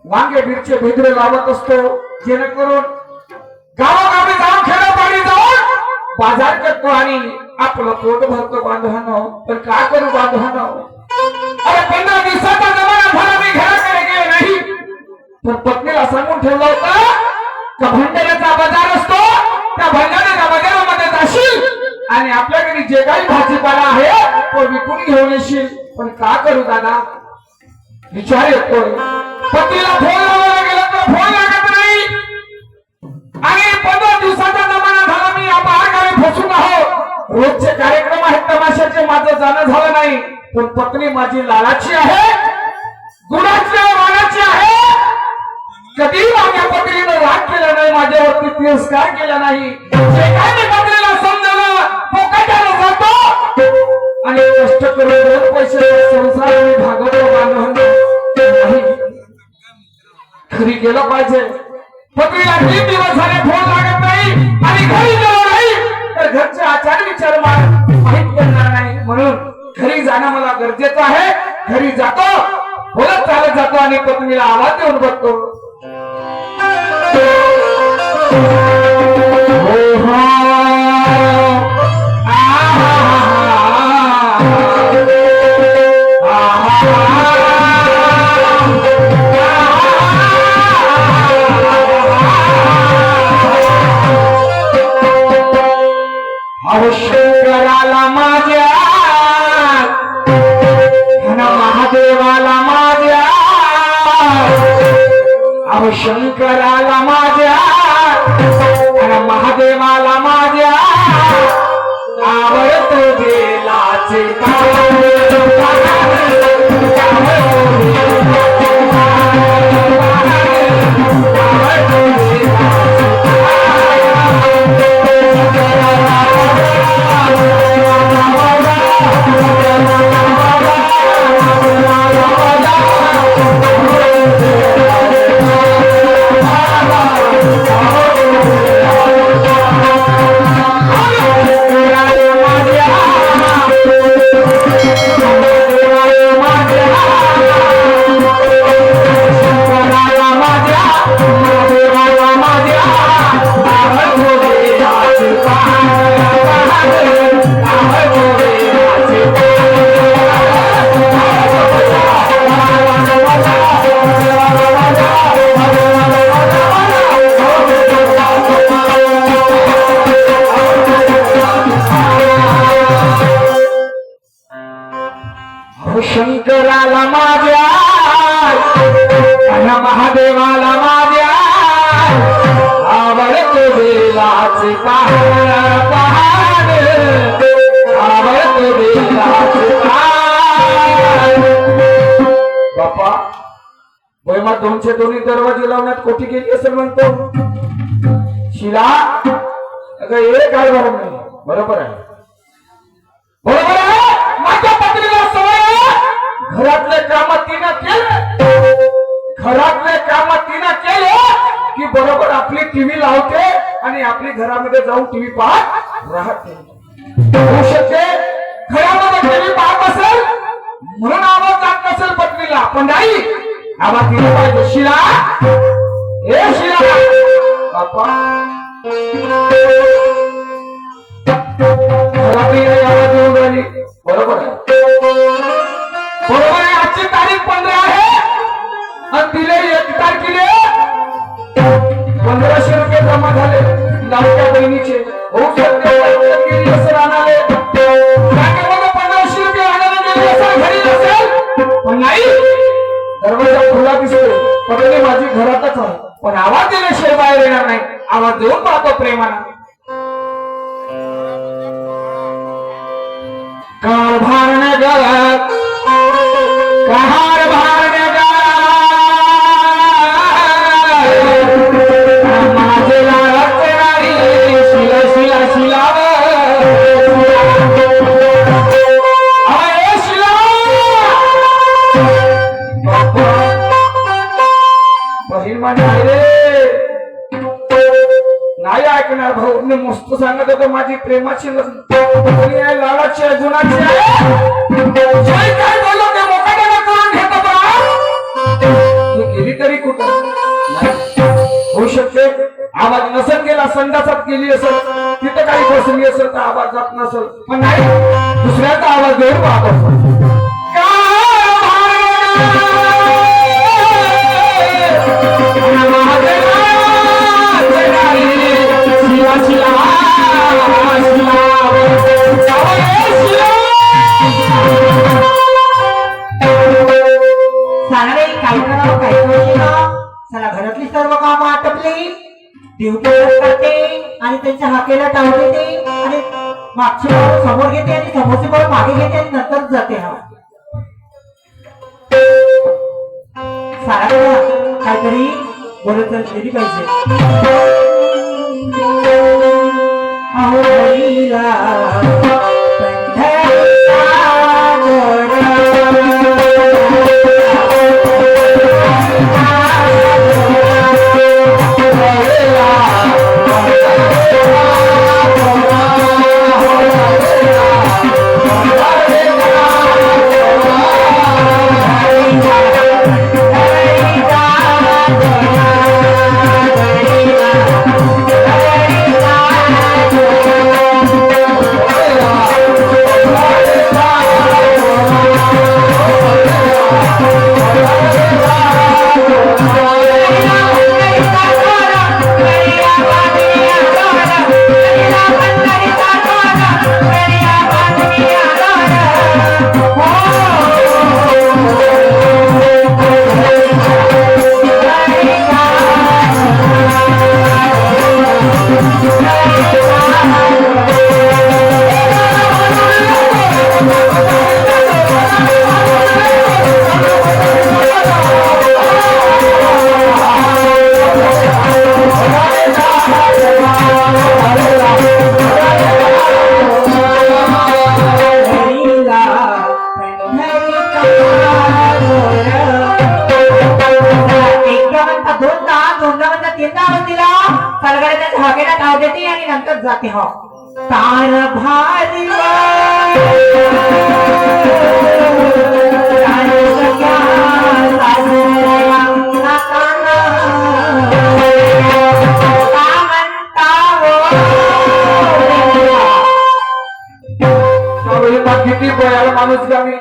वांगे मिरचे भिजरे लावत असतो, जेणेकरून गावोगावी जाऊन खेडोपाडी जाऊन बाजार करतो आणि आपलं पोट भरतो बांधवांनो. पण काय करू बांधवांनो, अरे 15 दिवसाचा जमाना झाला मी घराकडे गेले नाही. तर पत्नीला सांगून ठेवलं होतं का भंडाऱ्याचा बाजार असतो, त्या भंडाऱ्याच्या बाजारामध्ये जाशील आणि आपल्या घरी जे काही भाजीपाला आहे तो विकून घेऊन येशील. पण का करू दादा, विचार येतोय. पतीला फोन लावायला गेला तर फोन लागत नाही आणि 15 दिवसाचा जमाना झाला मी गावी फसून आहो. रोजचे कार्यक्रम आहेत तमाशाचे, माझं जाणं झालं नाही. पण पत्नी माझी लाडाची आहे, गुणाची आहे, मानाची आहे. कधी माझ्या पत्नीनं राग केला नाही, माझ्यावरती तिरस्कार केला नाही. जे काय मी पत्नीला समजलं तो कशाला जातो आणि कष्ट करून 2 पैसे संसार मी भागवतो बांधवांनो. घरी गेलं पाहिजे. पत्नीला 3 दिवस झाले फोन लागत नाही आणि घरी गेलो नाही तर घरचे आचार विचार माहित पडणार नाही. म्हणून घरी जाणं मला गरजेचं आहे. घरी जातो, बोलत चालत जातो आणि पत्नीला आवाज देऊन बघतो. शंकराला माझ्या महादेवाला माझ्या, अहो शंकराला माझ्या महादेवाला माझ्या आवडत बेलाचे शंकराला माझ्या महादेवाला माझ्या आवडतो बेलाचे पहाड पहाड, आवडतो बेलाचे पहाड. बाप्पा वैमा 202 दरवाजे लावण्यात कोटी गेली असं म्हणतो. शिला अगं हे काय बरोबर आहे, बरोबर आहे. माझ्या पत्नीला सवय घरातले काम तिनं केले, घरातले काम तिनं केले की बरोबर आपली टीव्ही लावते आणि आपली घरामध्ये जाऊन टीव्ही पाहत राहते. होऊ शकते घरामध्ये टीव्ही पाहत असेल म्हणून आवाज जात नसेल पत्नीला, पण नाही आवाज दिला पाहिजे. शिला हे शिला बाप्पा घरातली आवाज येऊन राहिली, बरोबर आहे, बरोबर आहे. आजची तारीख 15 आहे आणि दिले 1 तारखेला 1500 रुपये जमा झाले लाडक्या बहिणीचे. होऊ शकते असं राहणारे 1500 रुपये आणायला गेले असं घरी नसेल, पण नाही दरवाजा खुला दिसतो. पत्नी माझी घरातच आहे, पण आवाज दिल्याशिवाय बाहेर येणार नाही. आवाज देऊन पाहतो प्रेमानं. कार भारण गळत कहार भारण माझे लाडत राणी शिला शिला शिला शिला बहीण माझी आहे रे, नाही ऐकणार. भाऊ मी मस्त सांगत होतो माझी प्रेमाची लाडाची आहे, गुणाची आहे. काय बोललो ते मोठ्याने करून घेतो बा. गेली तरी कुठं नसेल गेला संडासात गेली असेल तिथं काही बसली असेल तर आवाज जात नसेल पण नाही दुसऱ्याचा आवाज देऊन पाहत असतो घरातली सर्व कामं आटपली ड्युटी करते आणि त्यांच्या हाकेला टाळू देते आणि मागची बाजू समोर घेते आणि समोरची बाजू मागे घेते आणि नंतर जाते हा सारा काहीतरी बोलत गेली पाहिजे अहो हरीला जाते हो तार भारी किती बोलायला माणूस गावी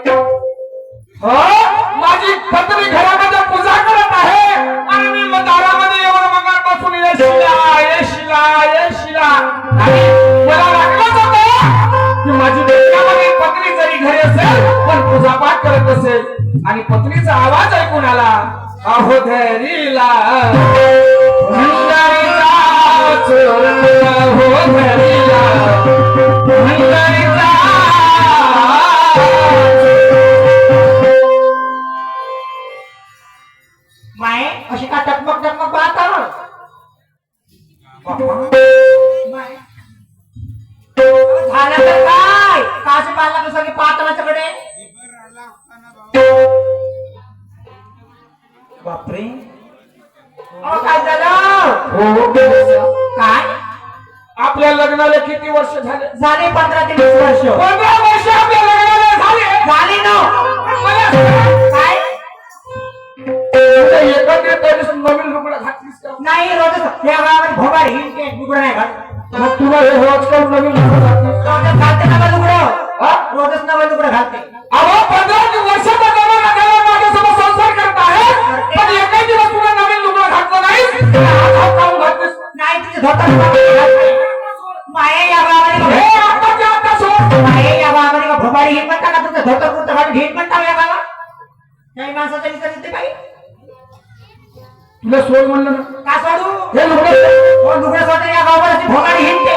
माझी पत्नी घरामध्ये पूजा करत आहे आणि मी दारामध्ये येऊन मगर बसून येशिला येशिला येशिला आणि मला लागलंच होतं की माझी घरामध्ये पत्नी जरी घरी असेल पण पूजा पाठ करत असेल आणि पत्नीचा आवाज ऐकून आला अहो धरीला भंडारीचा चोर हो धरीला भंडारीचा माय अशी का टकमक टकमक पाहता झालं तर काय काशी पाहिला कसं की पाहता माझ्याकडे बापरे काय झालं काय आपल्या लग्नाला किती वर्ष झाले झाले 15 ते 20 वर्ष 15 वर्ष आपल्या लग्नाला झाले ना काय एकत्र नवीन लुगडं घातलीस का नाही रोज या गावात भोगाड हिंडते लुगडं नाही घालत मग तुला हे रोज काऊन नवीन लुगडं घातलीस रोजच घालते नवं लुगडं रोजच नवं लुगडं घालते अहो 15 वर्षाचा जमाना गेला माझ्यासोबत संसार करत आहे पण एकही दिवस तुला नवीन लुगडं घातलं नाही काऊन घातलीस नाही तुझे धोतर माये या गावाने आता सोड माये या गावाने भोगाडी हिंड म्हणता का तुझं धोतर कुर्ता घालून हिंड म्हणता या गावात काही माणसाच्या विचार येते बाई तुला सोड म्हणलं ना का सोडू हे लुगडं लुगडं सोडून या गावावर अशी भोगाडी हिंडते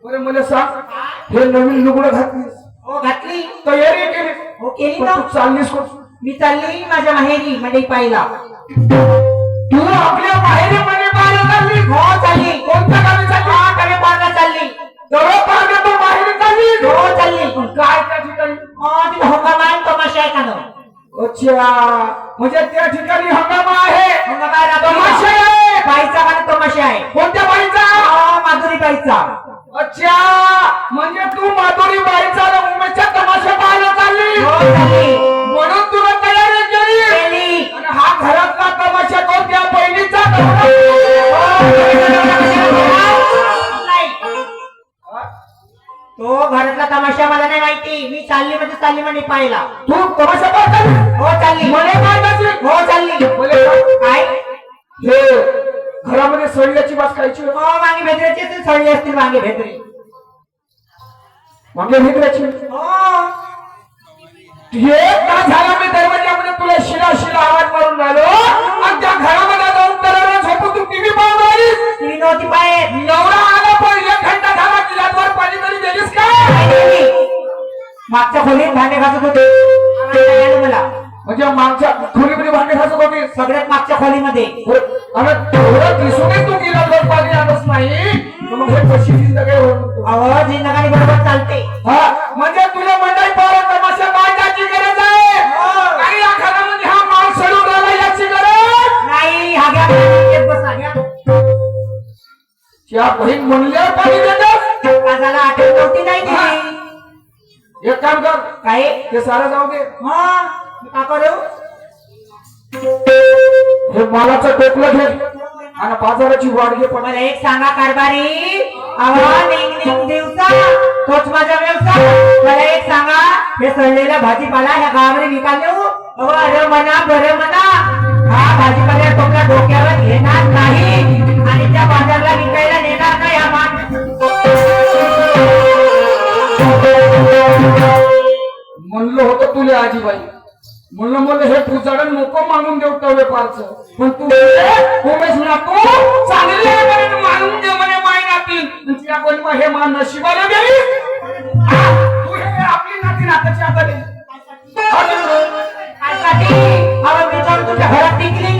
बरं मला सांग हे नवीन लुगडं घातलीस हो घातली तयारी केली हो केली ना तू चाललीस कोण मी चालली माझ्या माहेरी मंडई पाहिला तू आपल्या माहेरी मध्ये पाहायला चालली हो चालली कोणत्या गावी चालली कडे पाहिला चालली जवळ पाहिजे तो माहेरी चालली हो चालली पण काय त्या ठिकाणी तिथे हंगामान तमाशा आहे का अच्छा म्हणजे त्या ठिकाणी हंगामा आहे तमाशा आहे बाईचा का तमाशा आहे कोणत्या बाईचा माधुरी बाईचा अच्छा म्हणजे तू माधुरी बाईचा आणि उमेशच्या तमाशा पाहायला चालली म्हणून तुला तयारी केली आणि हा घरातला तमाशा कोणत्या बहिणीचा माहिती. मी चालली म्हणजे चालली म्हणे पाहिला. तू तमाशा पाहता हो चालली. मला माहिती हो चालली. काय हे घरामध्ये सळल्याची वास खायची हो वांगी भेदऱ्याचे सळले असतील वांगे भेदरे. वांगे भेदऱ्याची हो एक तास झाला मी दरवाजामध्ये तुला शिला शिला आवाज मारून राहिलो आणि त्या घरामध्ये जाऊन तर झोपून तू टीव्ही पाहून राहिलीस. ती नव्हती बाहेर. नवरा आला पण 1 घंटा झाला गिलासवर पाणी तरी दिलीस का? मागच्या खोलीत भांडे घासत होते. आवाज नाही आला मला. म्हणजे मागच्या खोलीमध्ये भांडे घासत होती. सगळ्यात मागच्या खोलीमध्ये. अरे थोडं दिसूनही तू गिलासवर पाणी आणत नाही तर मग हे कशी जिंदगी होत? अहो जिंदगानी बरोबर चालते. हा म्हणजे तुला मंडळी पाहून तमाशा पाहण्याची गरज आहे आणि या घरामध्ये हा माल सडून राहिला याची गरज नाही. हा घ्या पाणी बस घ्या. त्या बहीण म्हणल्यावर पाणी देतात. काजाला आठवण नव्हती नाही दिली. एक काम कर काय ते सारं जाऊ दे. हा का करू. हे मालाचं टोपलं घे आणि बाजाराची वाट घे. पण मला एक सांगा कारभारी. अहो निघ दिवसा तोच माझा व्यवसाय. मला एक सांगा हे सडलेला भाजीपाला ह्या गावामध्ये विकायला येऊ. अहो अरे म्हणा बरं म्हणा हा भाजीपाला टोपला डोक्यावर घेणार नाही आणि त्या बाजारला विकायला नेणार नाही. हा मान म्हणलं होतं तुला आजीबाई म्हणलं हे पुजाडण नको मागून देऊ तवे पारच पण तू उमेश ना तू चांगले मागून दे म्हणे माय नाती तिला कोण हे मान नशिबाला गेली. तू हे आपली नाती नाताची आता दे. अहो मी तुमच्या घरात टिकली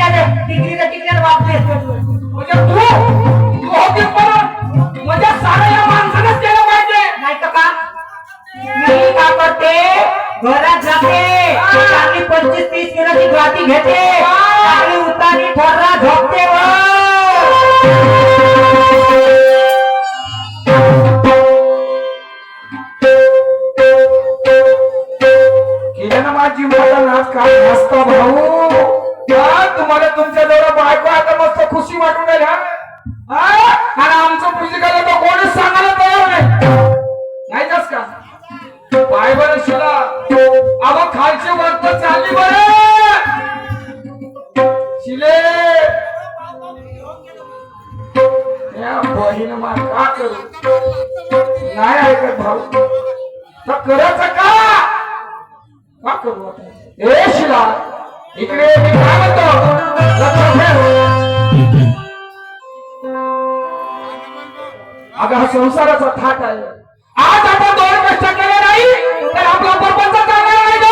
टिकलीला वापरे म्हणजे तू होतीस परत म्हणजे सारं या माणसानंच केलं पाहिजे नाही तर का. मी का करते घरात जाते चांगली 25-30 किलोची ग्वाती घेते चांगली उतारी ठरला झोपते केलं ना माझी मोठा नाच काय मस्त भाऊ. तुम्हाला तुमच्या जवळ बायको आता मस्त खुशी वाटून राहिली आणि आमचं पुस्तकाला तर कोणीच सांगायला तयार नाही जास्त का पाय बरं शिला अव खालची वर्त चालली बरं शिले या बहीण मा का करू नाही ऐकत भाऊ तर करायचं का करू आता. ए शिला इकडे मी काय म्हणतो अगं हा संसाराचा थाट आहे. आज आपण 2 कष्ट केले नाही तर आपला परपंच चालणार नाही ग.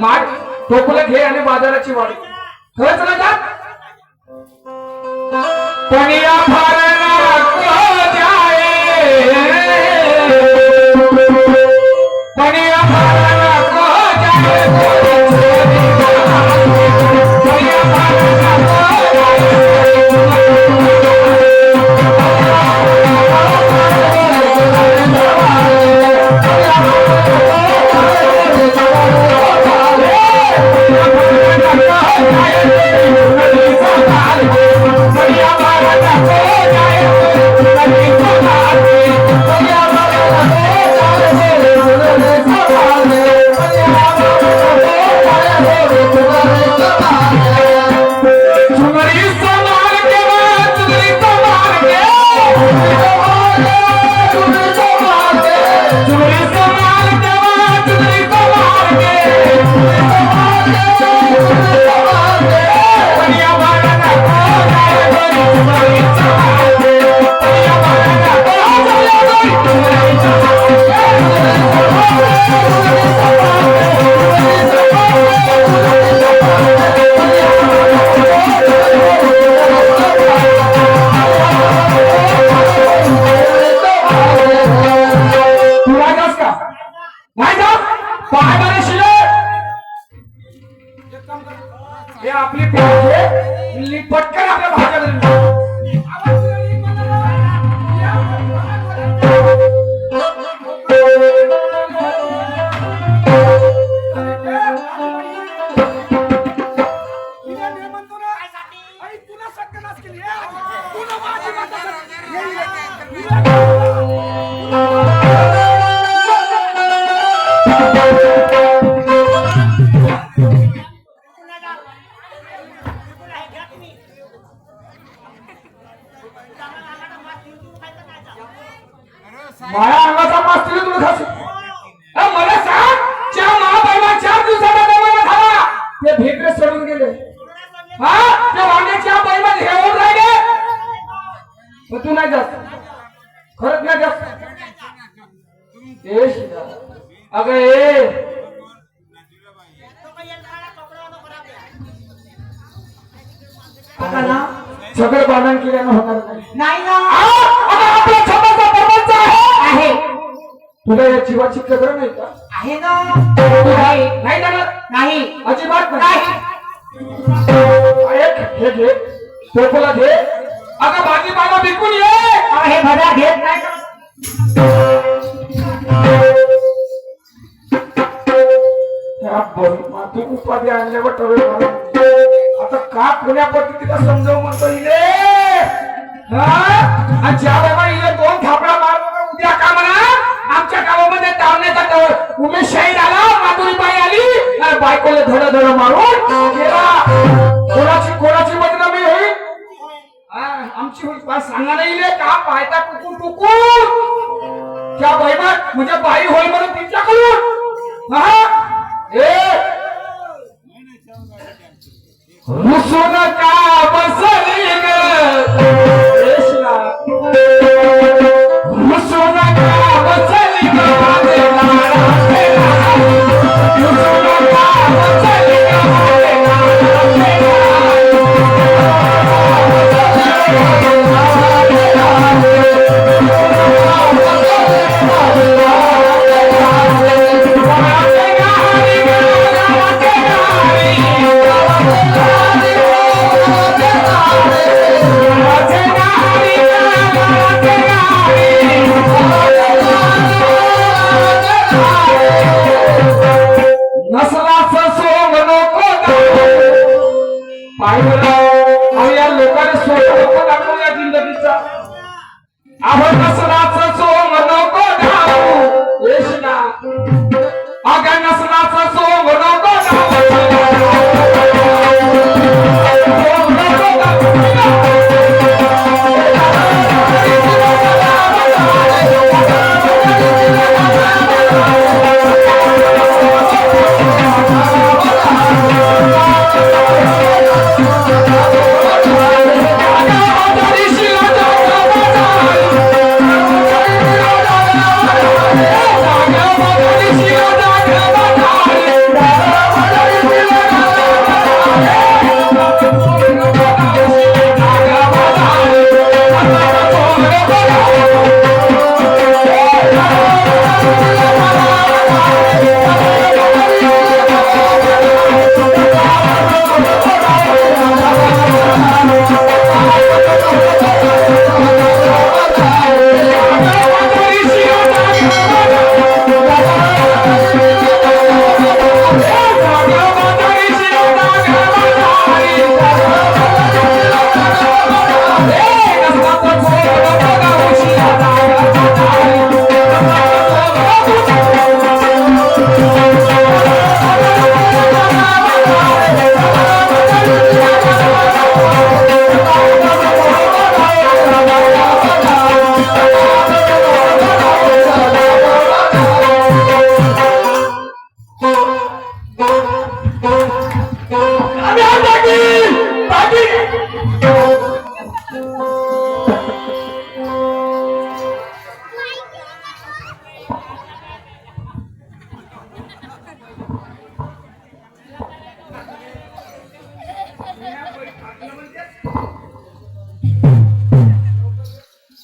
माग टोपलं घे आणि बाजाराची वाढ खरंच ना का पण या फारना को जाए पण या फारना को जाए पण या फारना को आपली पटकन आपल्या भाज्या तुला काका सगळं बांधण केल्यानं होणार नाही. नाही ना आता आपला छोटासा प्रपंच आहे. आहे तुला या जीवाची कदर नाही का? आहे ना आहे. नाही ना? नाही अजिबात नाही एक हे घे, टोपला घे. अगं भाजीपाला विकून ये. हे भरा घेत नाही ना. त्या माती उपाधी आणल्यावर टवे मारून आता का पुण्या पद्धतीला समजावून म्हणतो इले. आणि ज्या बाबा इले 2 थापडा मारलो का उद्या का म्हणा आमच्या गावामध्ये धावण्याचा उमेश शाहीर आला, माधुरीबाई आली आणि बायकोला धड धड मारून गेला. कोणाची बदनामी होईल? आमची होईल. बा सांगा नाही इले का पायता टुकून टुकून त्या बाईमात म्हणजे बाई होईल म्हणून तिच्याकडून रुसून का बसली ग रेशला, रुसून का बसली ग माझे लाडा फेरा, रुसून का बसली ग माझे लाडा फेरा. नसलाचं सोंग नको पाहिलं या लोकांनी सोंग नको दाखवू या जिंदगीचा. आपण नसलाचं सोंग नको धावू येशना, अगं नसलाचं सोंग नको धावू.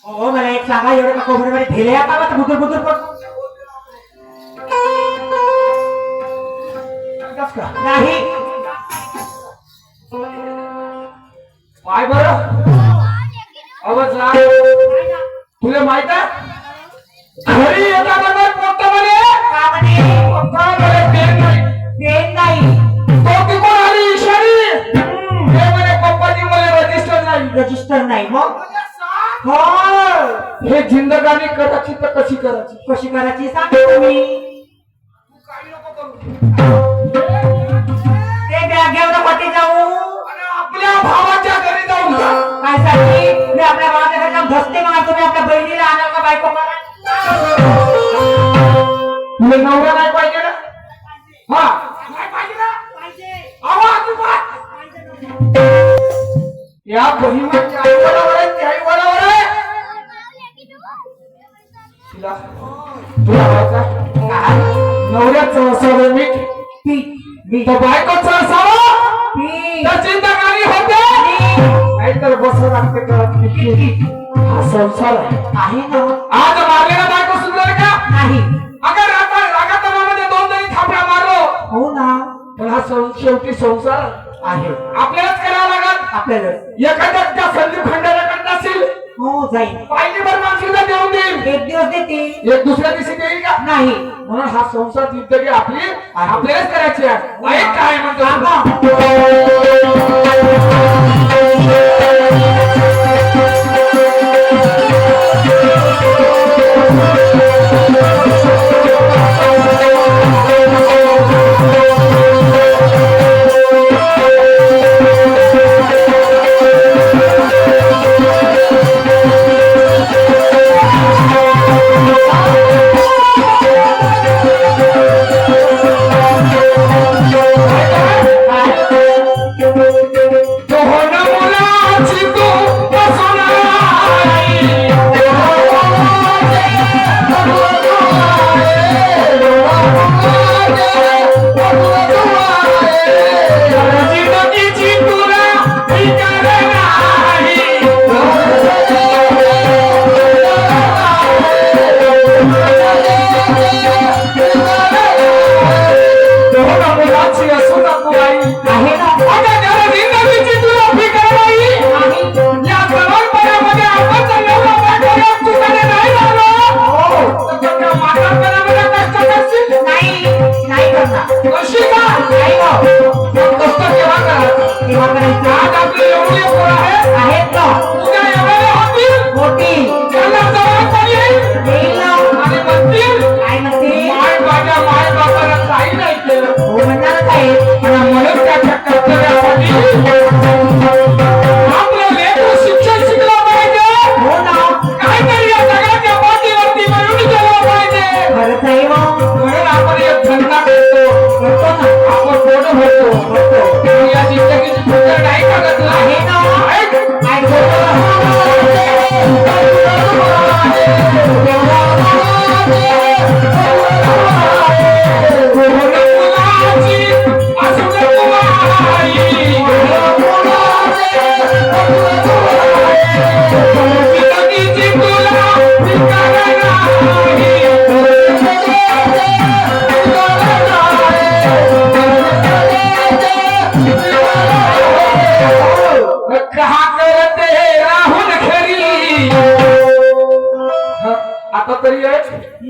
हो मला एक सांगा एवढं का कोपऱ्यामध्ये ठेले आता का बुदूर बुदूर पण नाही पाय बरं आवाज ला. तुला माहित आहे घरी येताना कोणतं म्हणे का म्हणे पेन नाही पेन नाही तो तिकडून आली इशारी हे म्हणे पप्पाजी मला रजिस्टर नाही मग हो हे जिंदगानी करायची तर कशी करायची कशी करायची सांगा तुम्ही. ते बॅग घेऊन कुठे जाऊ आपल्या भावाच्या घरी जाऊन जा. काय साठी मी आपल्या भावाच्या घरी जाऊन धसते मग तुम्ही आपल्या बहिणीला आणाल का बायको तुला नवरा नाही पाहिजे ना हा नाही पाहिजे ना आवाज या बहिणीची आई बरोबर आहे ती आई बरोबर आहे तुला तुला नवऱ्याचं असावं मीठ मी मी तो बायकोचा असावा मी तर चिंताकारी होते नाहीतर बसू लागते कळत नाही. हा संसार आहे ना आज मारलेला बायको सुंदर का नाही अगर रागातमामध्ये 2 जणी थापड्या मारलो हो ना पण हा शेवटी संसार आहे आपल्यालाच करावा लागत. आपल्याला एखाद्या त्या संदीप खंडाला असेल हो जाईल पाहिजे बरं माणसूला देऊन देईल एक दिवस देते एक दुसऱ्या दिवशी देईल का नाही म्हणून हा संसार जिंदगी आपली आपल्यालाच करायची आहे. ऐक काय म्हणतो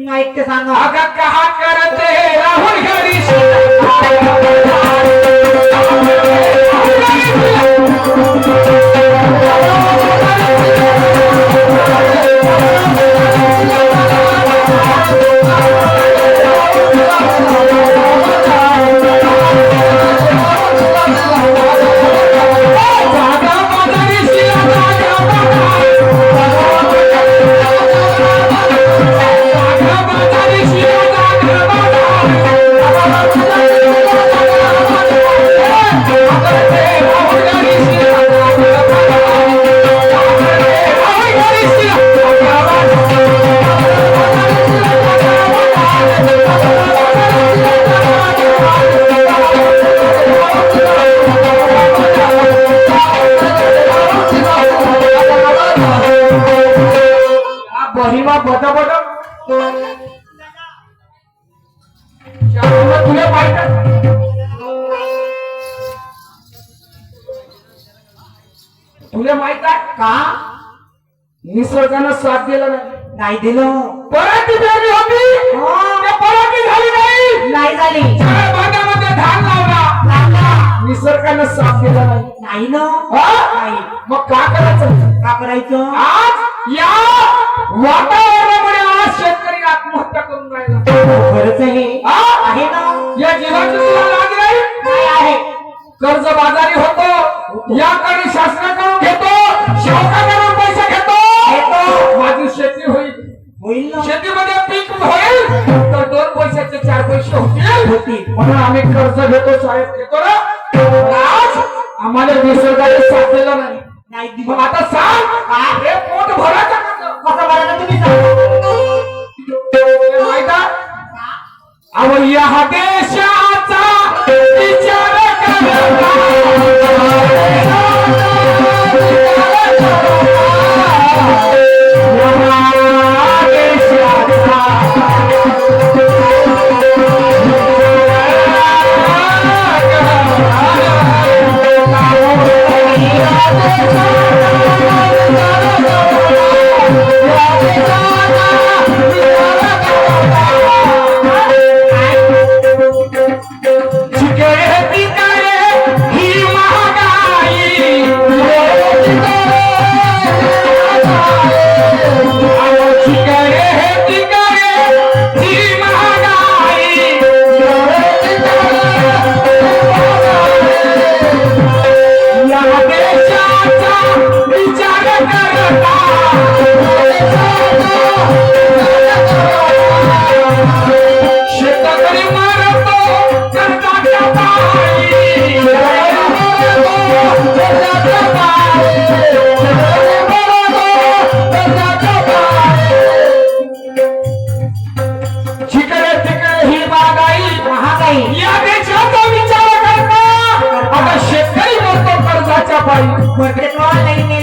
ऐकते सांगा अगं कहा करते राहुल घरी बहिमा बदा बदा तुला पाहिजे तुला माहित आहे का निसर्गानं साथ दिला नाही दिलं पराठी पेरली होती हो. त्या पराठी झाली नाही नाही झाली सगळ्या भागामध्ये धान लावला लागला. निसर्गानं साथ दिला नाही नाही ना हा? नाही मग का करायचं का करायचं आज या वातावरणामुळे आज शेतकरी आत्महत्या करून राहिला खरंच आहे हा? आहे ना या जीवाची तुला लाग नाही काय आहे कर्ज बाजारी होतो याकडे शासनाकडून घेतो शासनाकडून पैसे घेतो माझी शेती होईल होईल ना शेतीमध्ये पीक होईल तर 2 पैशाचे 4 पैसे होतील म्हणून आम्ही कर्ज घेतो साहेब घेतो ना पण आज आम्हाला निसर्गाने साथ दिला नाही नाही मग दिलं आता सांग हे पोट भरायचं कसं बरं तुम्ही सांगा माहिती अहो या देशाचा विचार करता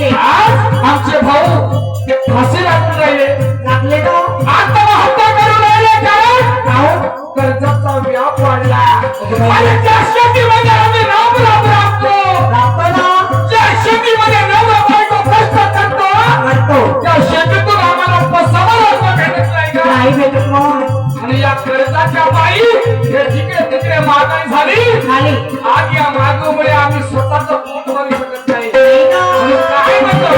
आज आमचे भाऊ फाशी लागून राहिले लागले तो आत्महत्या करून राहिले कारण कर्जाचा व्याप वाढला आणि त्या शेतीमध्ये आम्ही राम राम राबतो ज्या शेतीमध्ये नवरा बायको कष्ट करतो त्या शेतीतून आम्हाला पैसा भेटत मग आणि या कर्जाच्या बाई हे जिकडे तिकडे महागाई झाली आज या महागाईमुळे आम्ही स्वतःचं पोट भरू शकत नाही आणि काय म्हणतो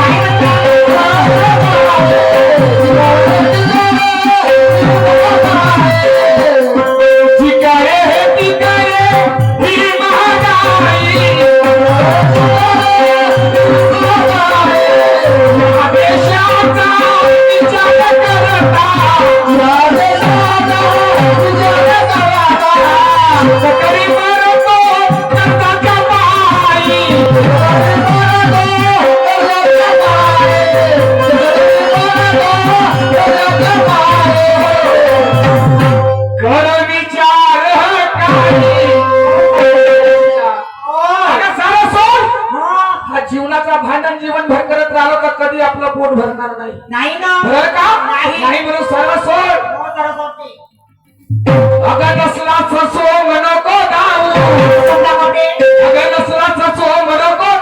जीवनाचा भांडण जीवनभर करत राहिलो तर कधी आपलं पोट भरणार नाही नाही ना बरं का नाही म्हणून सर्व सोड अगं नसलाच सोंग नको दाऊ अगं नसलाच सोंग नको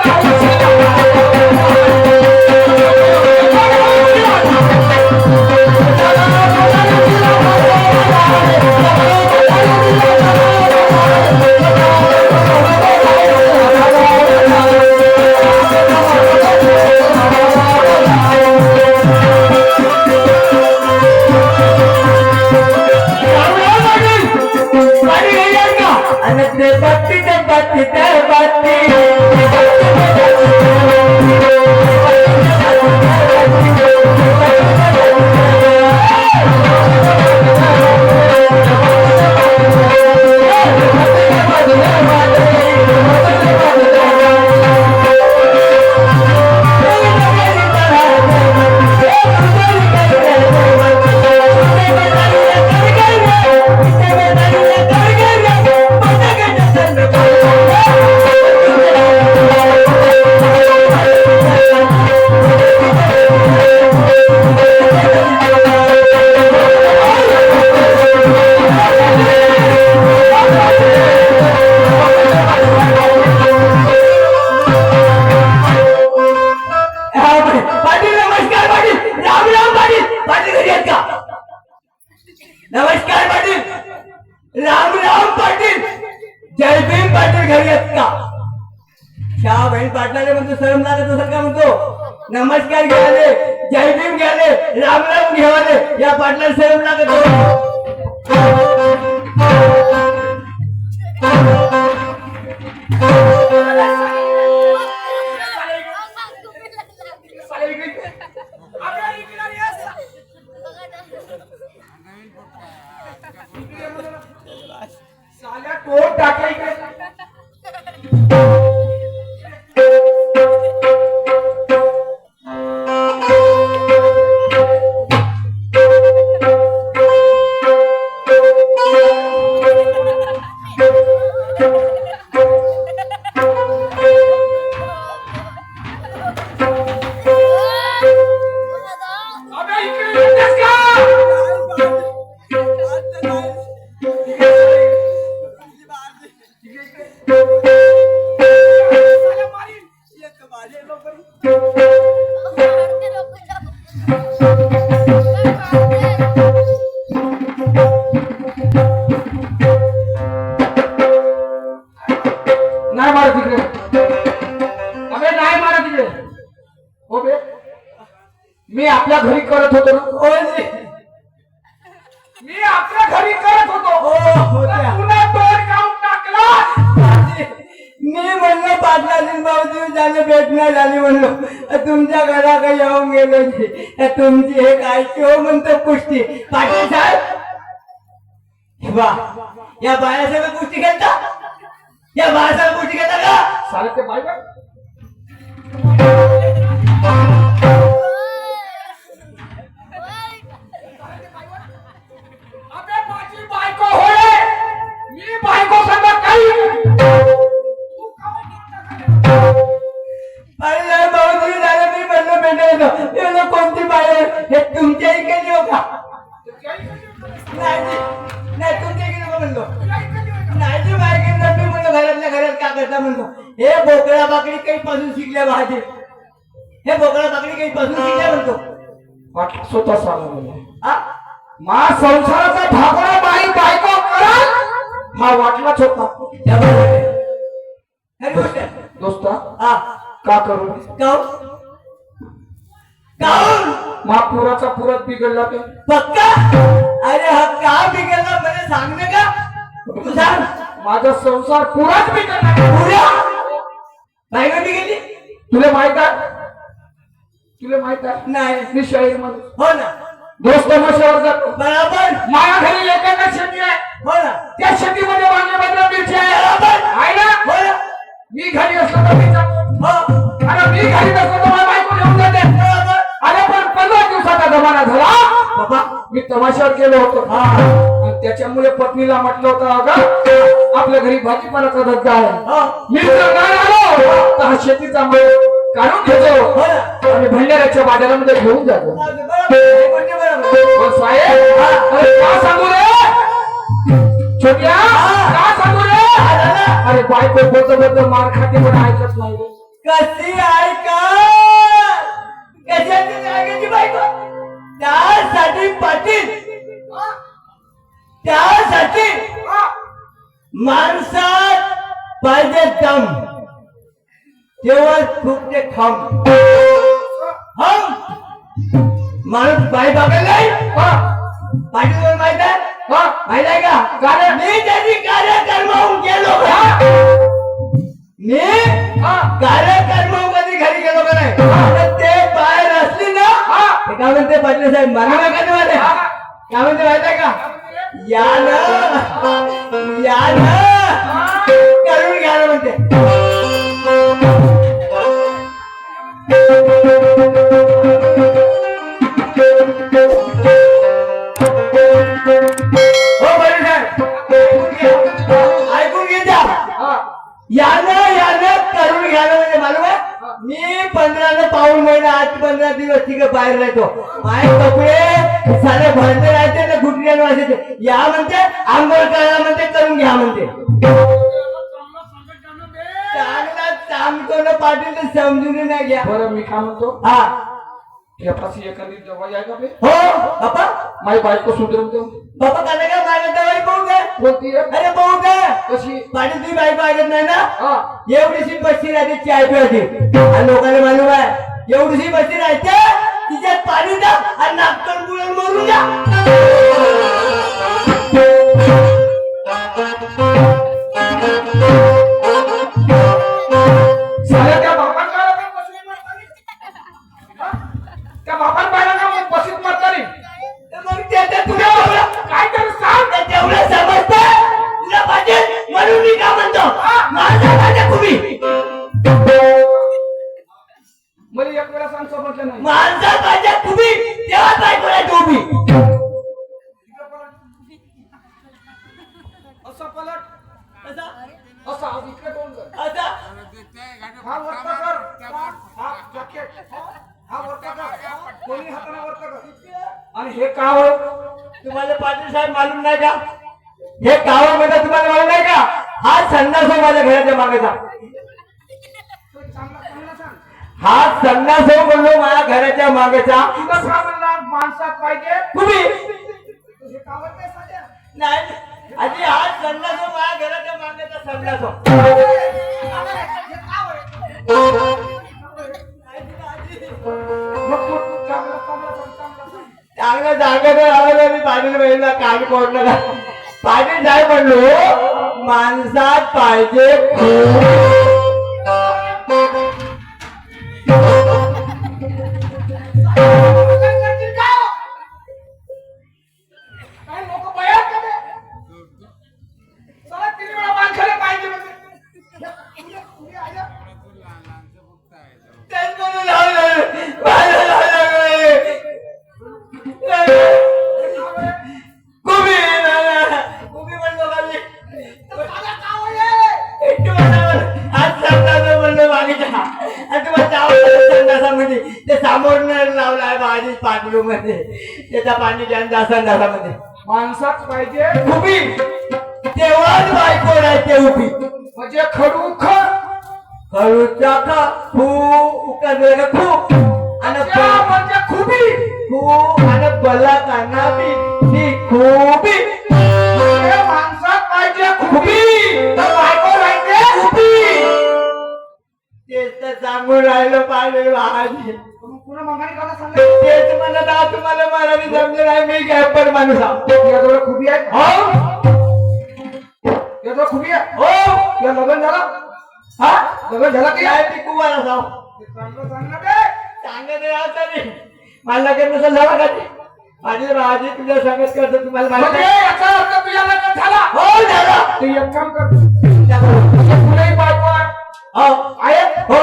नमस्कार पाटील राम राम पाटील जय भीम पाटील घरी आहेत का ह्या बहीण पाटलाने म्हणतो सरम लागत असेल का म्हणतो नमस्कार घ्याले जय भीम घ्याले राम राम घेवाले या पाटलाला सरम लागत साल्या टोप टाकला इकडे नाही मारा तिकडे. अबे नाही मारा तिकडे. हो बे, मी आपल्या घरी करत होतो ना. मी आपल्या घरी करत होतो. तुला तोड काढून टाकला. मी म्हणलं पाटलाजी भाऊजी झाले भेटणं झाली म्हणलो तुमच्या घराकडे येऊन गेलो तुमची हे काय हो म्हणतो कुस्ती पाटील साहेब वा या बायासोबत कुस्ती खेळता या बायासोबत कुस्ती खेळता का साले ते बाय बाय. अबे माझी बायको होय. मी बायको संग काही अरे भाऊजी झालं मी म्हणलं भेटायला कोणती बाई हे तुमच्या इकडे हो का नाही तुमच्या इकडे नको म्हणलो नाही ती बाई केली मी म्हणलो घरातल्या घरात का करता म्हणलो हे बोकडा बाकडी काही पासून शिकल्या भाजी हे बोकडा बाकडी काही पासून शिकल्या म्हणतो वाटलं स्वतः सांगा मा संसाराचा ढाबळा बाई बायको करल हा वाटलाच होता. खरी गोष्ट आहे. दोस्ता हा का करू काऊन महापुराचा पुरात बिघडला ते पक्का अरे हा का बिघडला मला सांग ना का तू सांग माझा संसार पुराच बिघडला. पुऱ्या बाई कधी गेली तुला माहित आहे तुला माहित आहे नाही मी शाहीर म्हणून हो ना दोस्त मशावर जातो. बरोबर माझ्या घरी लेकांना शेती आहे. हो ना त्या शेतीमध्ये वांगे बदला मिरची आहे. बरोबर आहे ना. हो ना मी घरी असलो तर मी जातो. हो अरे मी घरी नसलो तर माझी बायको घेऊन जाते. बरोबर अरे पण 15 दिवसाचा जमाना झाला बाबा मी तमाशावर गेलो होतो. आणि त्याच्यामुळे पत्नीला म्हटलं होतं अगं आपल्या घरी भाजीपाल्याचा धंदा आहे. मी जर नाही आलो तर हा शेतीचा माल काढून घेतो आणि भंडाऱ्याच्या बाजारामध्ये घेऊन जातो. पण साहेब अरे का सांगू रे छोट्या का सांगू रे. अरे बायको बोलत मार खाते पण ऐकत नाही. कशी ऐका कशाची ऐकायची बायको त्यासाठी पाटील त्यासाठी माणसात पाहिजे दम तेव्हा फुकते खाम हम माणूस बाई बघायला नाही पाटील कोण माहित आहे माहित आहे का मी त्याची कार्यक्रमाहून गेलो मी कार्यक्रम कधी घरी गेलो का नाही ते बाहेर असली ना ते काय म्हणते पाटील साहेब मला काय कधी माहिती काय म्हणते माहित आहे का या करून घ्या ना म्हणते हो पाटील साहेब ऐकून घ्या यानं करून घ्यायला म्हणजे मालूम आहे मी 15 पाऊल महिना 8-15 दिवस तिकडे बाहेर राहतो माझे कपडे सारे भरते राहते ना गुटण्यानं वाजायचे या म्हणते आंघोळ करायला म्हणते करून घ्या म्हणते चांगला सांगतो ना पाटील समजून नाही घ्या बरं मी काय म्हणतो हा त्यापाशी एखादी दवाई आहे का बे. हो बापा माझी बायको सुधरून देऊ. बापा का नाही का माझ्या दवाई पाहू काय कोणती आहे? अरे पाहू काय कशी पाटील तुझी बायको ऐकत नाही ना हा एवढीशी बसती राहते चाय पिवायची आणि लोकांना मालूम आहे एवढीशी बसती राहते तिच्यात पाणी द्या आणि नाकतोड बुडून मरून द्या साल्या त्या बापान काय राहते बसवीत म्हातारी? हा? त्या बापान पाहिलं का बसवीत म्हातारी? मग त्याच्या तुला काय करू सांग. तेवढं समजतं तुला पाटील म्हणून मी का म्हणतो माझा तुम्ही मला एक वेळा सांग समजलं नाही. माणसा पाहिजे तुम्ही तेव्हा काय करायचं उभी असा पलट असा आज इकडे तोंड कर. आता हा वरता कर. हा जॅकेट हा वरता कर. दोन्ही हाताने वरता कर. आणि हे का होय तुम्हाला पाटील साहेब मालूम नाही का हे गावामध्ये तुम्हाला मालूम नाही का हा संन्यास हो माझ्या घराच्या मागेचा चांगला चांगला सांग. हा संन्यास हो म्हणलो माझ्या घराच्या मागेचा तुला का म्हणला माणसात पाहिजे तुम्ही तुझे कावर काय साध्या नाही आधी हा संन्यास हो माझ्या घराच्या मागेचा संन्यास हो मग तू चांगलं चांगलं सांग, चांगलं सांग. चांगलं सांगत राहिलं मी पाटील बहिणीला कान कोणलं पाटील साहेब म्हणलो माणसात पाहिजे काय करतील का? काय लोक बयान करे? चला 3 वेळा माणसाला पाहिजे म्हणजे. तुम्ही आल्या? तेच म्हणून लावलं माझं लावलं कुबी म्हणलो का मी मला का होय? एकटं म्हणावं, आज संडासं म्हणलं मागेच्या आणि तुम्हाला जावं संडासामध्ये ते समोर लावलाय माझी पाटलू मध्ये त्याचा पाणी घ्या संडासामध्ये माणसाच पाहिजे उभी तेव्हाच बायको आहे ते उभी म्हणजे खडूखर हळूचा का खूप खूप आणि म्हणजे खुबी खूप आणि बला काना बी ती खूपी म्हणजे माणसात पाहिजे खुबी तर बायको पाहिजे खुबी. तेच तर सांगून राहिलं पाहिजे महाराज पुन्हा मंगाने का सांगितलं? तेच म्हणत आहात तुम्हाला मराठी जमलं नाही मी गॅपर माणूस आहोत. याजवळ खुबी आहे हो याजवळ खुबी आहे हो या लग्न झालं हा लग्न झालं की काय ती कुवाला जाऊ चांगलं सांगणं बे. सांगत राहता नाही मला काही नसेल झाला का ते माझी राजी तुझ्या सांगत करतो तुम्हाला म्हणजे माहिती याचा अर्थ तुझ्या लग्न झाला हो झाला तू एक काम कर तुझ्या मुलंही बायको आहे हो आहेत हो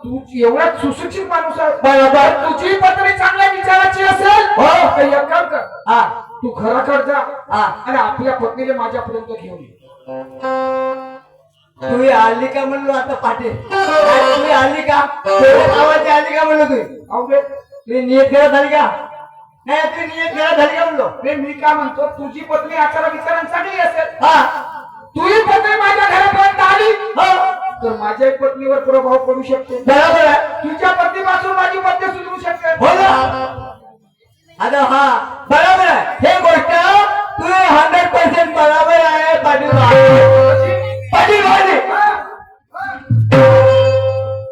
तू एवढा सुशिक्षित माणूस आहे बरोबर तुझी पत्नी चांगल्या विचाराची असेल हो. तर एक काम कर हा तू घराकडे जा हा आणि आपल्या पत्नीला माझ्यापर्यंत घेऊन ये. तुम्ही आली का म्हणलो आता पाटील तुम्ही आली का गावाची आली का म्हणलो तुम्ही अहो बे, तुम्ही नियत करत झाली का नाही तुम्ही नियत करत झाली का म्हणलो बे, मी काय म्हणतो तुझी पत्नी आचार विचारांनी चांगली असेल हा तुझी पत्नी माझ्या घरापर्यंत आली हो तर माझ्या पत्नीवर प्रभाव पडू शकतो बरोबर आहे तुझ्या पत्नीपासून माझी पत्नी सुधरू शकते हो ना आता हा बरोबर आहे हे गोष्ट तुम्ही 100% बरोबर आहे पाटील पाटील भाजी पाटील भाजी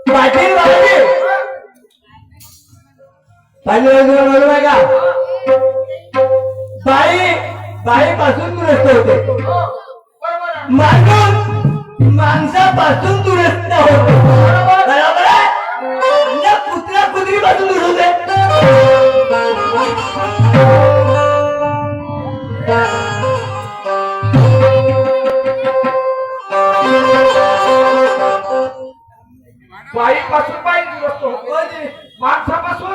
पाटील भाजी बरोबर आहे का बाई पासून दुरुस्त होते बरोबर आहे. माणूस माणसापासून दुरुस्त होतो बरोबर आहे आणि कुत्रा कुत्री पासून दुरुस्त बाईपासून बाई दुरुस्त होते माणसापासून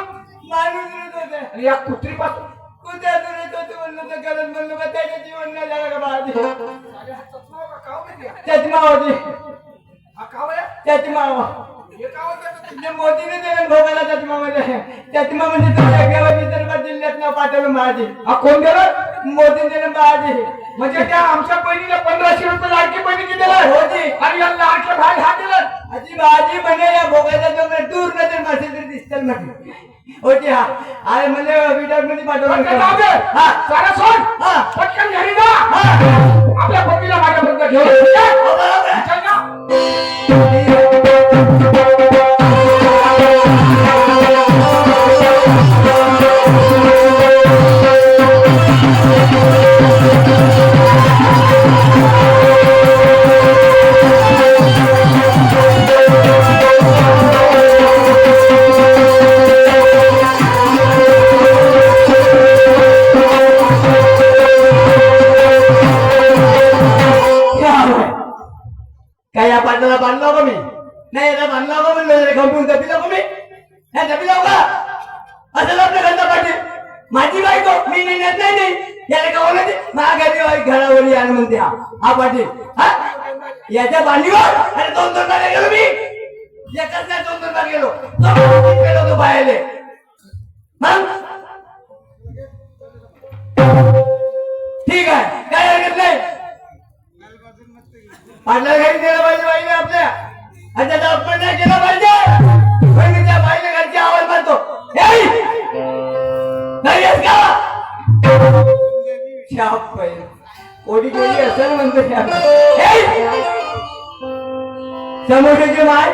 माणूस दुरुस्त होते आणि या कुत्रीपासून कुत्र्या दुरुस्त होते म्हणलं तर गरज म्हणलं का त्याच्या जीवन नाही झालं का बाळाजी चष्मा होती चष्मा मोदीने दिलं भोगाला चष्मा मध्ये चष्मा म्हणजे तुमच्या केवळ विदर्भात जिल्ह्यात नाव पाठवलं महाजी हा कोण दिलं मोदीने दिलं महाजी म्हणजे त्या आमच्या बहिणीला 1500 रुपये लाडकी बहिणीची दिलं होती आणि या लाडके भाई हा दिलं अशी भाजी म्हणजे या भोगाच्या जंगलात दूर नजर मासे तरी दिसतात म्हटलं होती हा अरे म्हणजे विदर्भ मध्ये पाठवलं हा सारा सोड हा पटकन घरी जा हा आपल्या पत्नीला माझ्यापर्यंत घेऊन हो, बरोबर आहे. चल ना. काय या पाटलाला बांधला का मी नाही याला बांधला का म्हणलं खंपून दबीला का मी नाही दबीला का असं आपल्या घरचा पाटील माझी बायको मी नेण्यात नाही याला का बोलत माझ्या घरावर यायला म्हणते हा पाटील हा याच्या बांधीवर अरे 2-2 बार गेलो मी एकच नाही 2-2 बार गेलो तो बाहेर मग ठीक आहे काय हरकत नाही पाटला घरी गेलं पाहिजे बाईने आपल्या आणि त्याचा अपमान नाही केला पाहिजे पण त्या बाईने घरची आवाज मारतो ओढी गेली असं म्हणतो समोरचे माय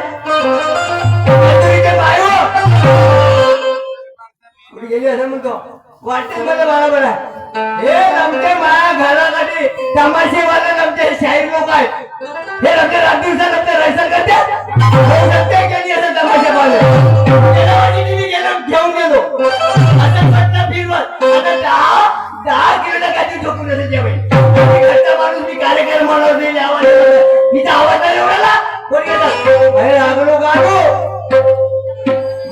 माय हो कुठे गेली असं म्हणतो वाटतेच मला बरोबर आहे हे आमच्या माया घरासाठी तमाशेवाले आमचे शाहीर लोक आहेत हे आमच्या रात दिवसात आमच्या रैसन करतात केली असं तमाशा पाहिजे घेऊन गेलो आता पटना फिरवत आता 10 किलोमीटर काही झोपून असेल जेवाय घरचा माणूस मी कार्यक्रम म्हणत नाही आवाज तिचा आवाज नाही एवढाला कोण घेतात अरे लागलो गाडो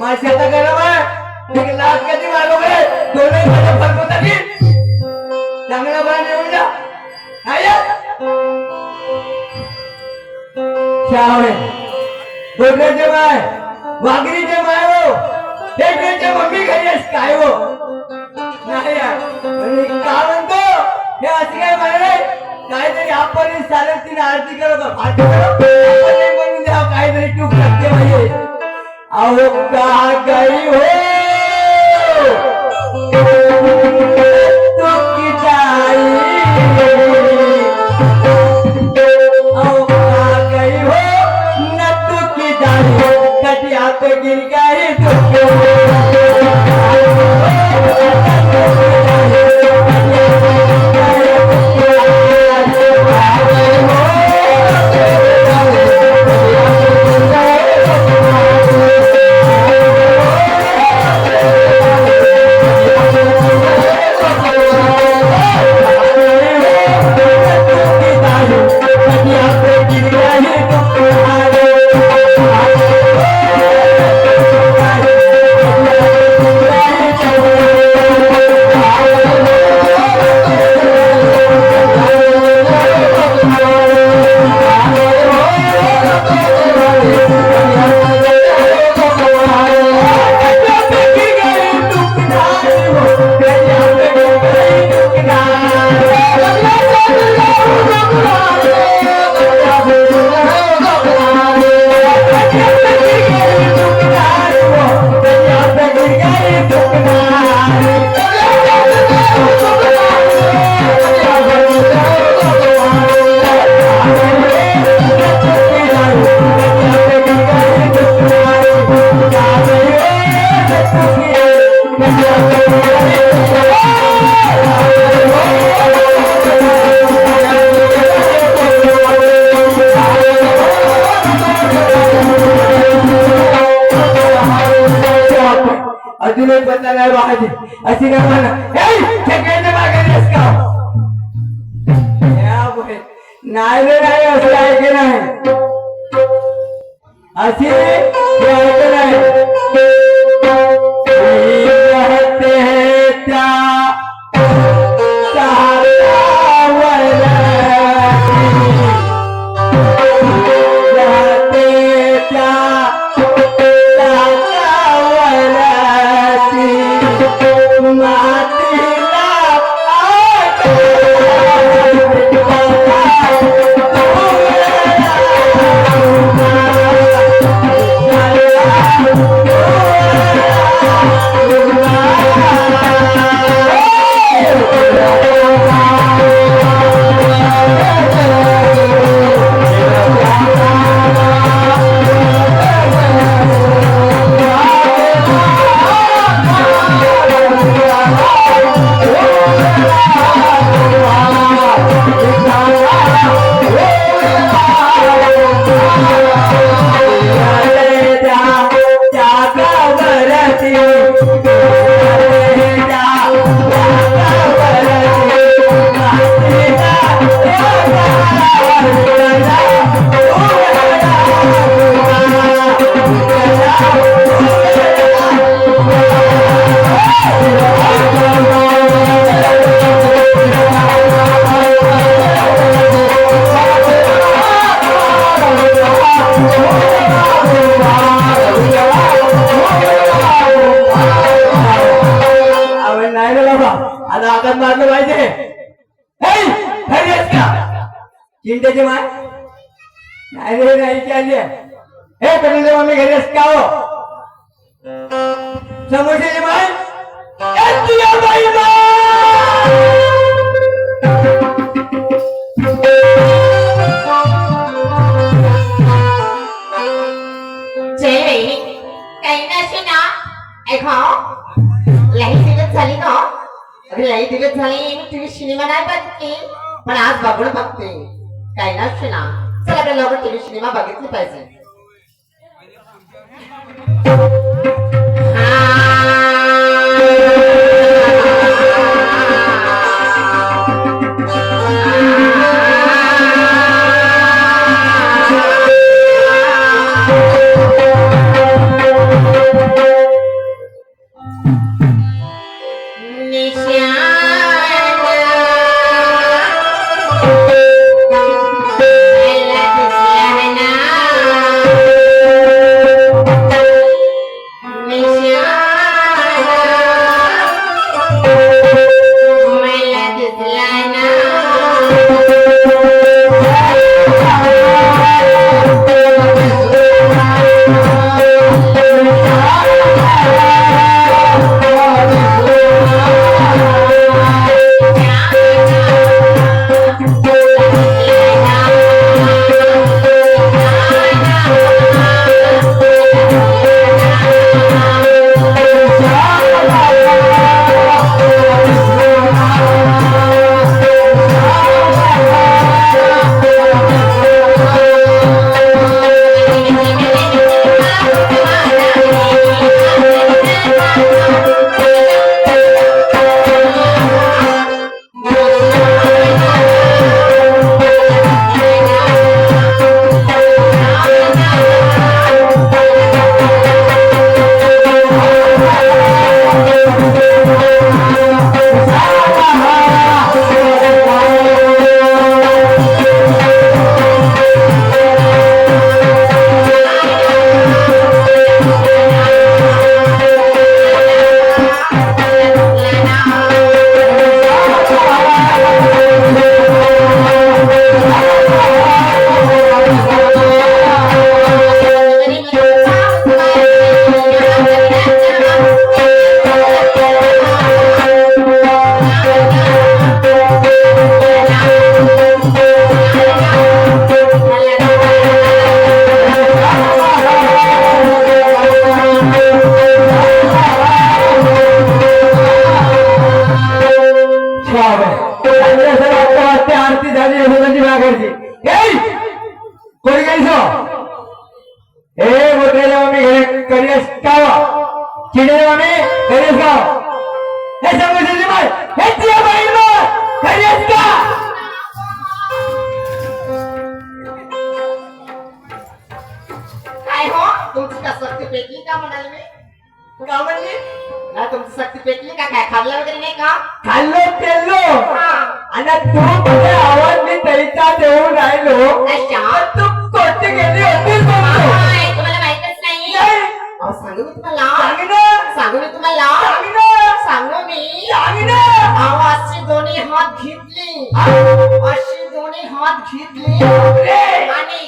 माझ्या आता गरम आहे एक लाख कधी मारो गे दोनही माझ्या फरकवतात चांगला बाय येऊन जा शाळे दोघेचे माय वाघरीचे माय हो एकच्या मम्मी घरी आहेस काय हो नाही यार का म्हणतो हे असे काय म्हणाले काहीतरी आपण चालेल तिने आरती करत म्हणून द्या काहीतरी टूक लागते म्हणजे अहो का गई हो तुकी जाई अहो का गई हो न तुकी जाई कटी आप गिर गई अजून एक बदला नाही बाळाजी अशी काय म्हणा नाही रे नाही असं ऐके नाही अशी ऐके नाही चिंतेचे माय नाही रे नाही आली हे कधी मम्मी घरी असं का हो समोरचे माय लई दिवस झाली ना अरे लई दिवस झाली मी टीव्ही सिनेमा नाही बघते पण आज बघून बघते काय नसते ना चला आपल्या लवकर टीव्ही सिनेमा बघितली पाहिजे काय हो तुमची का शक्ती पेटली का म्हणाल मी का म्हणली ना तुमची शक्ती पेटली का काय खाल्लं वगैरे नाही का खाल्लो पेल्लो हा. आणि तू माझ्या आवाज मी तैता देऊन राहिलो अच्छा. तू कोणती गेली होतीस काय, तुम्हाला माहितच नाही अहो, सांगू मी तुम्हाला सांगू मी तुम्हाला सांगू मी अहो, अशी दोन्ही हात घेतली अशी दोन्ही हात घेतली आणि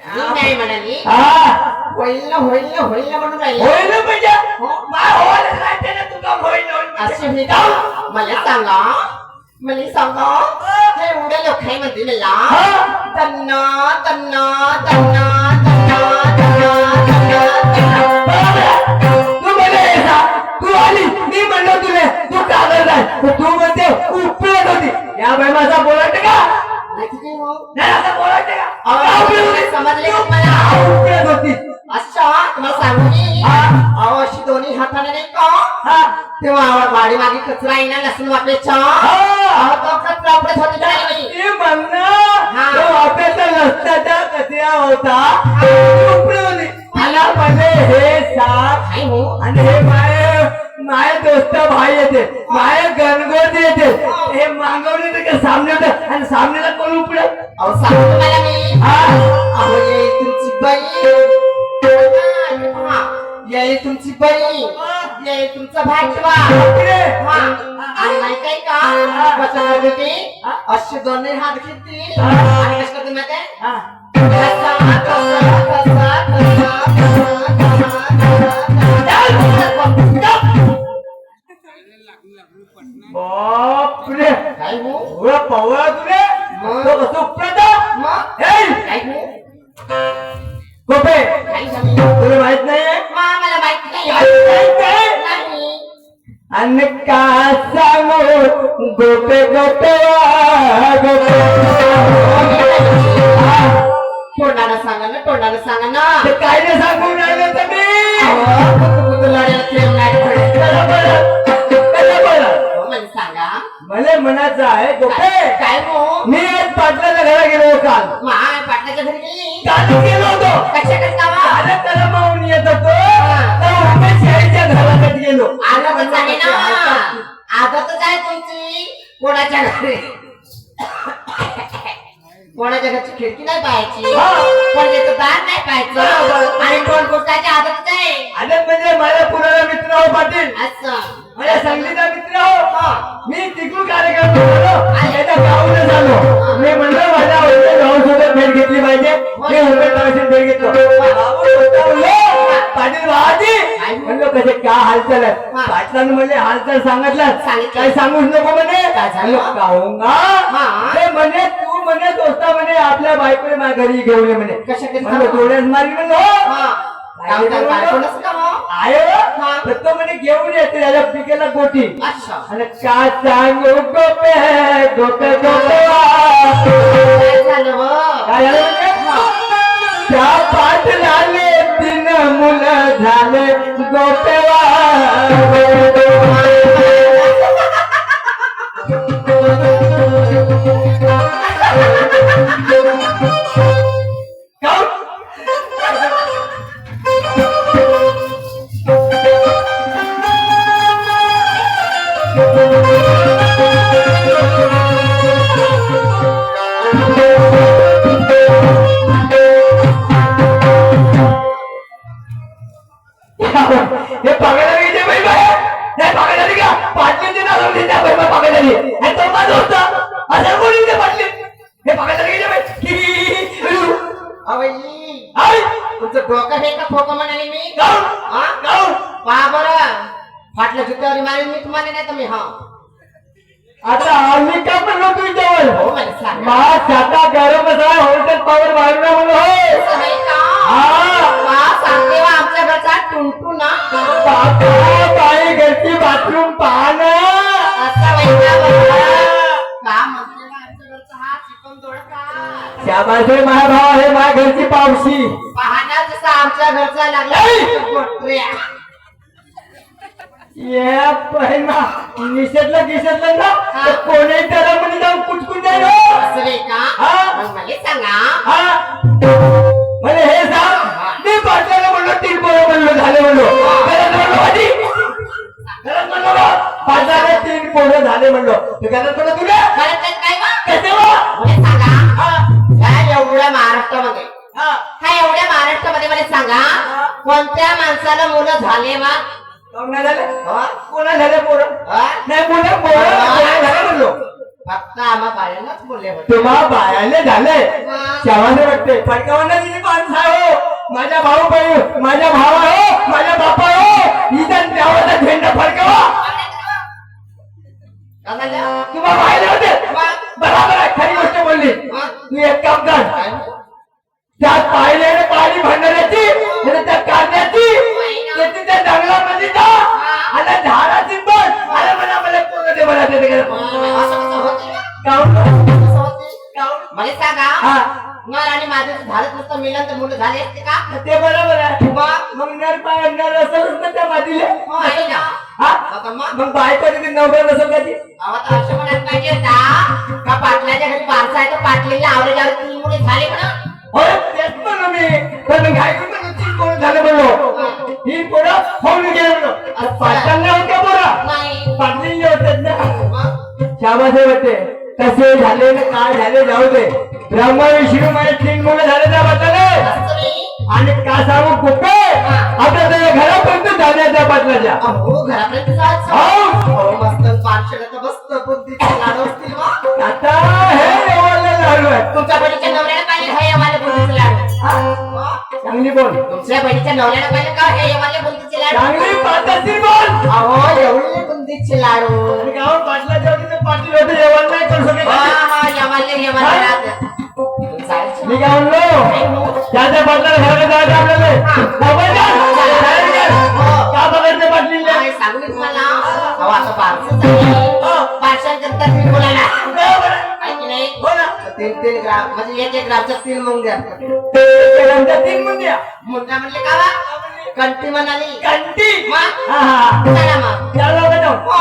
नाही म्हणाली होईल ना होईल ना होईल ना म्हणून राहिली असे मी का मला सांगा हे एवढे लोक आहे म्हणते मला तन्ना तन्ना तन्ना तन्ना तन्ना तू आली मी म्हणलो तुले तू कागद आहे तू म्हणते उपयोग होती या बाई माझा बोलायचं का नाही असं बोलायचं का समजले का मला उपयोग होती अच्छा तुम्हाला सांगू मी अहो अशी दोन्ही हाताने नाही का तेव्हा वाडी मागे कचरा आहे ना लसूण वापरायचा तो कचरा वापरत होती का नाही ते म्हणणं तो वापरायचा लसणाचा कचरा होता उपयोग होती मला म्हणजे हे साप काय हो आणि हे माय दोस्त भाई येते माय गणगोत येते हे मागवले का सामने होतं आणि सामनेला कोण उपडे अहो सांगू तुम्हाला मी अहो ये तुमची बाई ये तुमची बाई ते तुमचं भाजवा बापरे. आणि नाही काय का कसं करते ती अशी दोन्ही हात घेतली आणि कसं करते माहिती आहे? हा. कसा, कसा, कसा, बापरे. काय हो? एवढा पवळा तुले मग? तो कसं उपटतं? मग? ए, काय हो? गोपे, काय झालं? तुला माहित नाहीये मला माहिती नाही. नाही. आणि का सांगू गोपे गोपे गोपे. तोंडानं सांगा ना ते काय नाही सांगून राहिलं तुम्ही. लढ्याला खेळ नाही पडत. कसं बरं? कसं बरं? हो, मला सांगा मला म्हणायचं आहे गोपे, काय हो मी आज पाटलाच्या घरा गेलो काल. माय पाटलाच्या घरी गेली काल गेलो होतो. कशा करता काल त्याला मावून येत होतो तर उमेश शाळेच्या घराकडे गेलो. आदतच आहे ना आदतच आहे तुमची कोणाच्या घरी कोणाच्या घरची खिडकी नाही पाहायची हा. कोणाचं दार नाही बरोबर. पाहायचं आणि कोण गोष्टाची आदतच आहे आनंद म्हणजे माझ्या पुराणा मित्र हो पाटील, असं माझ्या संगीता मित्र हो. हा. मी तिकडून कार्यक्रम झालो त्याच्या गावाला झालो. मी म्हणलं माझ्या वडील भाऊ सोबत भेट घेतली पाहिजे. मी उमेदवाराची भेट घेतलो. भाऊ होता म्हणलो, पाटील भावाजी म्हणलो कसे काय हालचाल आहे. हा. पाटलानं म्हणले हालचाल सांगितलं सांगितलं. काय सांगूच नको म्हणे. काय झालं? म्हणलो, काहूंगा हा. ते म्हणे तू म्हणे दोस्ता म्हणे आपल्या बायकोने माझ्या घरी घेऊन ये म्हणे. कशा करता? म्हणलो थोड्याच मारली म्हणलो. हा. काम तर बायकोनंच का हो? आहे हा. तर तो म्हणे घेऊन येते त्याच्या पिकेला गोटी. अच्छा आणि का सांगू गोपे गोपे गोपे काय झालं हो? काय झालं म्हणजे? त्या पाटलाले 3 मुलं झाले गोपेवा. हे बघायला गेले बाई बाई. हे बघायला गेली का पाटलीचे नाव घेतले बाई बाई बघायला गेली. आणि तो माझा होता असं कोणी ते पाटली. हे बघायला गेले बाई. अवई, आई तुमचं डोकं हे का फोक म्हणाले मी गाऊन हा? गाऊन पहा बरं फाटल्या जुत्यावर मारेन मी तुम्हाला नाही तर मी हा आता आम्ही काय म्हणलो तुझ्यावर हो मला सांगा मा साता गरम असा होलसेल पावर मारणं म्हणून होय. असं नाही का? हा. पहा, सांगते वा आमच्या घरचा टुंटू ना बापा बाई घरची बाथरूम पाहणं. असा वैका बघा. का म्हणते वा आमच्या घरचा हा चिकन दोडका शाबासरे माझा भाव आहे माझ्या घरची पावशी. पाहण्या जसा आमच्या घरचा लागला ऐ! पोटऱ्या. ये पहिला निषेधलं ना तर कोणी त्याला म्हणे जाऊन कुचकून नाही हो. असं नाही का हा. मग मला सांगा हा म्हणे हे सांग मी पाटलाला म्हणलो 3 पोरं म्हणलो झाले म्हणलो घरात म्हणलो आधी घरात म्हणलो बा, पाटलाला 3 पोरं झाले म्हणलो ते घरात म्हणलो तुला खरंच त्यात काय वा कसे वा. मला सांगा हा. या एवढ्या महाराष्ट्रामध्ये हा. हा एवढ्या महाराष्ट्रामध्ये मला सांगा कोणत्या माणसाला मुलं झाले वा काहून नाही झाले हा? कोणा झाले पोरं हा? नाही मुलं पोरं झाले म्हणलो फक्त आम्हा बायांनाच बोलले होते तुम्हा बायाले झाले शावाने वाटते फडकावांना तिची माणसं आहे हो. माझ्या भाऊ बहीण माझ्या भावा हो माझ्या बापा हो इथं देवाचा झेंडा फडकावा. काय झालं? तुम्हा पाहिले होते मग? बरोबर आहे खरी गोष्ट बोलली. मग? तू एक काम कर काय? त्यात पाहिले पाणी भरणाऱ्याची आणि त्या कांद्याची त्या जंगलामध्ये जा आणि झाडाची बस अरे मला पूर्ण ते मला ते असं कसं होते? काहून कसं होते? काहून मला सांगा हा नर आणि माझं झालं नुसतं मिलन तर मुलं झाले असते का ते बरोबर आहे. मग? मग नर पाय नर असेलच ना त्या मातीले. हो, आहे ना. हा आता मग मग बायको तिथे नवरा नसेल का ती. अहो, तर असं म्हणायला पाहिजे होता का पाटलाच्या घरी बारसा आहे तर पाटलीला आवरेजावर 3 मुले झाले म्हणा होय तेच म्हणलो मी पण काय म्हणतो 3 पोरं झाले म्हणलो 3 पोरं होऊन गेले म्हणलो अरे पाटलांना होत्या पोरं नाही पाटलींना होत्यात ना. मग? शाबासरे होते कसे झाले ना काय झाले जाऊ दे ब्रह्मा विष्णू माझे 3 मुलं झाले त्या बाताले. असं नाही. आणि का सांगू कुठे आता त्या घरापर्यंत जाण्याच्या पाटलाच्या अहो घरापर्यंत जायचं हो. अहो मस्त पाचशेला तर मस्त बुद्धीचे लाडू असतील मग. आता हे एवढे लाडू आहेत तुमच्या बहिणीच्या नवऱ्याला पाहिजे हे येवाले बुद्धीचे लाडू. चांगली बोल तुमच्या बहिणीच्या नवऱ्याला पाहिजे का हे येवाले बुद्धीचे लाडू. चांगली पाठाची बोल अहो एवढे बुंदीचे लाडू. आणि गाव पाटलाच्या वतीने पाटील होते जेवण नाही करू शकत हा येवाले राहत. मी काय म्हणलो त्याच्या पाटलाला घराकडे जायचं आपल्याला मोबाईल द्या. का बघायचं पाटलीला काय सांगू मी तुम्हाला अहो आता पाचशेनंतर तुम्ही बोलायला आहे की नाही. तीन ग्राम म्हणजे एक ग्रामच्या 3 मुंग्या. तीन मुंड्या मुंग्या म्हणले का बा? कंटी म्हणाली कंटी मग हा हा चला मग त्याला जाऊ हो